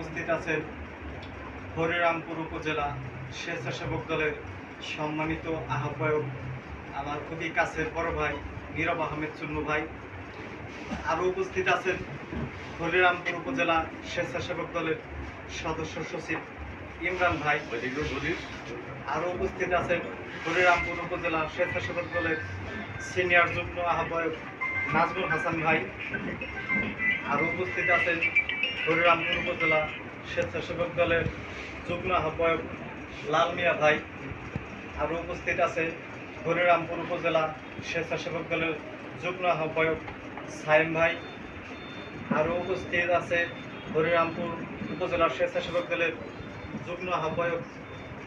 উপস্থিত আছেন হরিরামপুর উপজেলা স্বেচ্ছাসেবক দলের সম্মানিত আহ্বায়ক আমার খুবই কাছের বড় ভাই নীরব আহমেদ চুন্নু ভাই। আরও উপস্থিত আছেন হরিরামপুর উপজেলা স্বেচ্ছাসেবক দলের সদস্য সচিব ইমরান ভাই। আরও উপস্থিত আছেন হরিরামপুর উপজেলা স্বেচ্ছাসেবক দলের সিনিয়র যুগ্ম আহ্বায়ক নাজমুল হাসান ভাই। আরও উপস্থিত আছেন হরিরামপুর উপজেলা স্বেচ্ছাসেবক দলের যুগ্ম আহ্বায়ক লাল মিয়া ভাই। আরও উপস্থিত আছে হরিরামপুর উপজেলা স্বেচ্ছাসেবক দলের যুগ্ম আহ্বায়ক সাইম ভাই। আরও উপস্থিত আছে হরিরামপুর উপজেলা স্বেচ্ছাসেবক দলের যুগ্ম আহ্বায়ক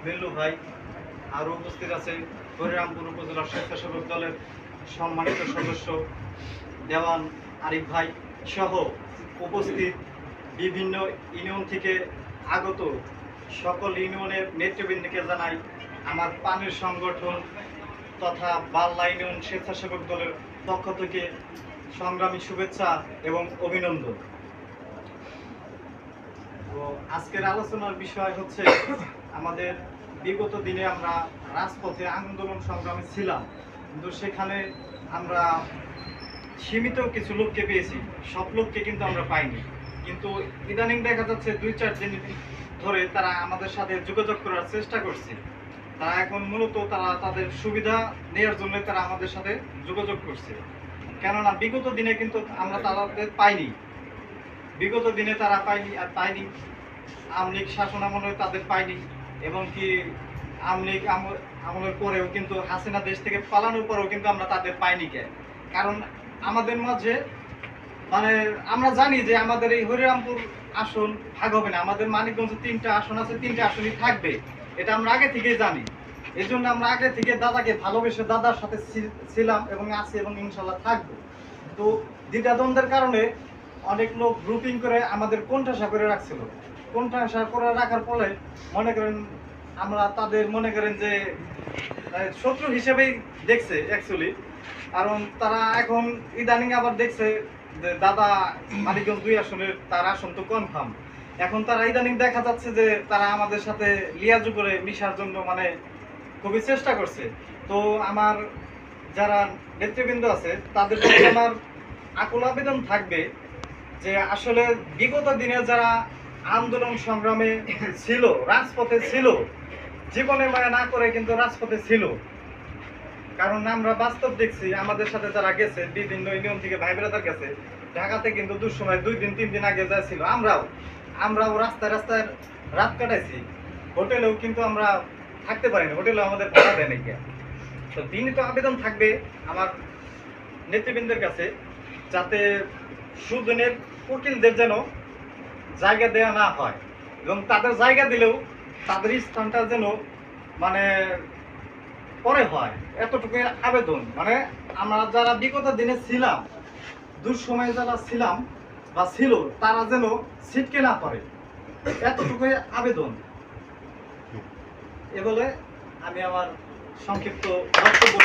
মিল্লু ভাই। আরও উপস্থিত আছে হরিরামপুর উপজেলা স্বেচ্ছাসেবক দলের সম্মানিত সদস্য দেওয়ান আরিফ ভাই সহ উপস্থিত বিভিন্ন ইউনিয়ন থেকে আগত সকল ইউনিয়নের নেতৃবৃন্দকে জানাই আমার পানির সংগঠন তথা বাল্লা ইউনিয়ন স্বেচ্ছাসেবক দলের পক্ষ থেকে সংগ্রামী শুভেচ্ছা এবং অভিনন্দন। তো আজকের আলোচনার বিষয় হচ্ছে আমাদের বিগত দিনে আমরা রাজপথে আন্দোলন সংগ্রামে ছিলাম, কিন্তু সেখানে আমরা সীমিত কিছু লোককে পেয়েছি, সব লোককে কিন্তু আমরা পাইনি। কিন্তু ইদানিং দেখা যাচ্ছে 2-4 দিন ধরে তারা আমাদের সাথে যোগাযোগ করার চেষ্টা করছে। তারা এখন মূলত তারা তাদের সুবিধা নেওয়ার জন্য তারা আমাদের সাথে যোগাযোগ করছে, কেননা বিগত দিনে কিন্তু আমরা তাদের পাইনি। বিগত দিনে তারা পাইনি আওয়ামী লীগ শাসন আমলে তাদের পাইনি, এবং কি আওয়ামী লীগ আমলের পরেও কিন্তু হাসিনা দেশ থেকে পালানোর পরেও কিন্তু আমরা তাদের পাইনি। কারণ আমাদের মাঝে মানে আমরা জানি যে আমাদের এই হরিরামপুর আসন ভাগ হবে না, আমাদের মানিকগঞ্জে 3টা আসন আছে, 3টা আসনই থাকবে, এটা আমরা আগে থেকেই জানি। এই জন্য আমরা আগে থেকে দাদাকে ভালোবেসে দাদার সাথে ছিলাম এবং আছি এবং ইনশাল্লাহ থাকবো। তো দ্বিধাদ্বন্দ্বের কারণে অনেক লোক গ্রুপিং করে আমাদের কোণঠাসা করে রাখছিল। কোণঠাসা করে রাখার ফলে মনে করেন আমরা তাদের মনে করেন যে শত্রু হিসেবেই দেখছে অ্যাকচুয়ালি। কারণ তারা এখন ইদানিং আবার দেখছে যে দাদা মানিকগঞ্জ 2 আসনের তার আসন তো কনফার্ম। এখন তারা ইদানিং দেখা যাচ্ছে যে তারা আমাদের সাথে লিয়াজু করে মিশার জন্য মানে খুবই চেষ্টা করছে। তো আমার যারা নেতৃবৃন্দ আছে তাদের প্রতি আমার আকুল আবেদন থাকবে যে আসলে বিগত দিনে যারা আন্দোলন সংগ্রামে ছিল, রাজপথে ছিল, জীবনে মায়া না করে কিন্তু রাজপথে ছিল। কারণ আমরা বাস্তব দেখছি আমাদের সাথে যারা গেছে বিভিন্ন ইউনিয়ন থেকে ভাই ব্রাদার গেছে ঢাকাতে, কিন্তু দুঃসময় 2 দিন 3 দিন আগে যা ছিল আমরাও রাস্তায় রাস্তায় রাত কাটাইছি, হোটেলেও কিন্তু আমরা থাকতে পারিনি, হোটেলেও আমাদের ভাড়া দেয় নাকি। তো বিনীত আবেদন থাকবে আমার নেতৃবৃন্দের কাছে যাতে সুদিনের উকিলদের যেন জায়গা দেওয়া না হয়, এবং তাদের জায়গা দিলেও তাদের স্থানটা যেন মানে পরে হয়, এতটুকু আবেদন। মানে আমরা যারা বিগত দিনে ছিলাম, দুঃসময়ে যারা ছিলাম বা ছিল, তারা যেন ছিটকে না পারে, এতটুকু আবেদন। এ বলে আমি আমার সংক্ষিপ্ত বক্তব্য